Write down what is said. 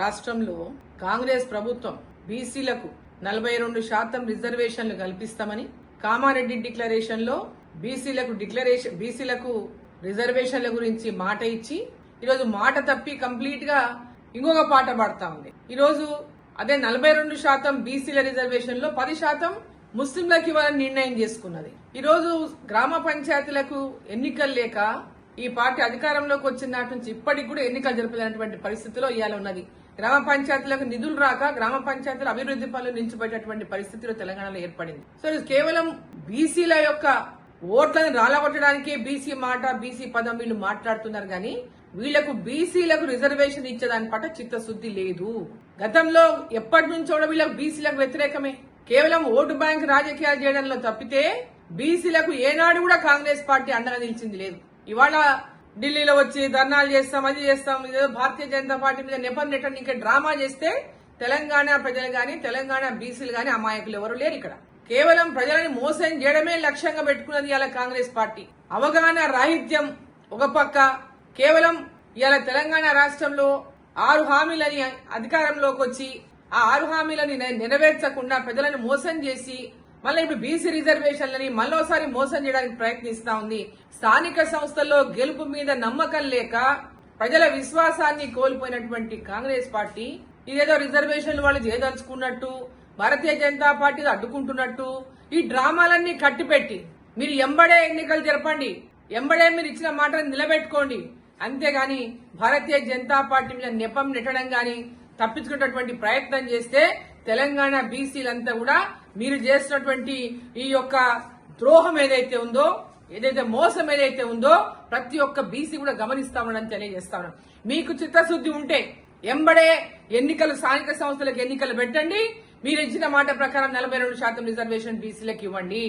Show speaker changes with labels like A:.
A: రాష్ట్రంలో కాంగ్రెస్ ప్రభుత్వం బీసీలకు 42% రిజర్వేషన్లు కల్పిస్తామని కామారెడ్డి డిక్లరేషన్ లో బీసీలకు రిజర్వేషన్ల గురించి మాట ఇచ్చి ఈరోజు మాట తప్పి కంప్లీట్ గా ఇంకొక పాట పాడుతా ఉంది. ఈరోజు అదే 42% బీసీల రిజర్వేషన్ లో 10% ముస్లింలకు ఇవ్వాలని నిర్ణయం చేసుకున్నది. ఈరోజు గ్రామ పంచాయతీలకు ఎన్నికలు లేక ఈ పార్టీ అధికారంలోకి వచ్చిన నాటి నుంచి ఇప్పటికి కూడా ఎన్నికలు జరపలేనటువంటి పరిస్థితిలో ఇవాళ ఉన్నది. గ్రామ పంచాయతీలకు నిధులు రాక గ్రామ పంచాయతీల అభివృద్ధి పనులు నిలిచిపోయేటటువంటి పరిస్థితిలో తెలంగాణలో ఏర్పడింది. సో ఇది కేవలం బీసీల యొక్క ఓట్లను రాలగొట్టడానికే బీసీ మాట బీసీ పదం వీళ్ళు మాట్లాడుతున్నారు కానీ వీళ్లకు బీసీలకు రిజర్వేషన్ ఇచ్చేదాని పట్ల చిత్తశుద్ధి లేదు. గతంలో ఎప్పటి నుంచో వీళ్ళకు బీసీలకు వ్యతిరేకమే. కేవలం ఓటు బ్యాంక్ రాజకీయాలు చేయడంలో తప్పితే బీసీలకు ఏనాడు కూడా కాంగ్రెస్ పార్టీ అండగా నిలిచింది లేదు. ఇవాళ ఢిల్లీలో వచ్చి ధర్నాలు చేస్తాం, అది చేస్తాం, ఇదేదో భారతీయ జనతా పార్టీ మీద నెపం నెట్టని ఇంకా డ్రామా చేస్తే తెలంగాణ ప్రజలు గాని తెలంగాణ బీసీలు గాని అమాయకులు ఎవరు లేరు. ఇక్కడ కేవలం ప్రజలని మోసం చేయడమే లక్ష్యంగా పెట్టుకున్నది ఇవాళ కాంగ్రెస్ పార్టీ. అవగాహన రాహిత్యం ఒక పక్క, కేవలం ఇవాళ తెలంగాణ రాష్ట్రంలో 6 హామీలని అధికారంలోకి వచ్చి ఆ 6 హామీలని నెరవేర్చకుండా ప్రజలను మోసం చేసి మళ్ళీ ఇప్పుడు బీసీ రిజర్వేషన్లని మళ్ళోసారి మోసం చేయడానికి ప్రయత్నిస్తా ఉంది. స్థానిక సంస్థల్లో గెలుపు మీద నమ్మకం లేక ప్రజల విశ్వాసాన్ని కోల్పోయినటువంటి కాంగ్రెస్ పార్టీ ఇదేదో రిజర్వేషన్లు వాళ్ళు చేయదలుచుకున్నట్టు, భారతీయ జనతా పార్టీ అడ్డుకుంటున్నట్టు ఈ డ్రామాలన్నీ కట్టిపెట్టి మీరు ఎంబడే ఎన్నికలు జరపండి, ఎంబడే మీరు ఇచ్చిన మాటను నిలబెట్టుకోండి, అంతేగాని భారతీయ జనతా పార్టీ మీద నెపం నెట్టడం గాని తప్పించుకునేటువంటి ప్రయత్నం చేస్తే తెలంగాణ బీసీలంతా కూడా మీరు చేసినటువంటి ఈ యొక్క ద్రోహం ఏదైతే ఉందో, ఏదైతే మోసం ఏదైతే ఉందో ప్రతి ఒక్క బీసీ కూడా గమనిస్తామని తెలియజేస్తాను. మీకు చిత్తశుద్ధి ఉంటే ఎంబడే ఎన్నికలు, స్థానిక సంస్థలకు ఎన్నికలు పెట్టండి. మీరు ఇచ్చిన మాట ప్రకారం 42% రిజర్వేషన్ బీసీలకు ఇవ్వండి.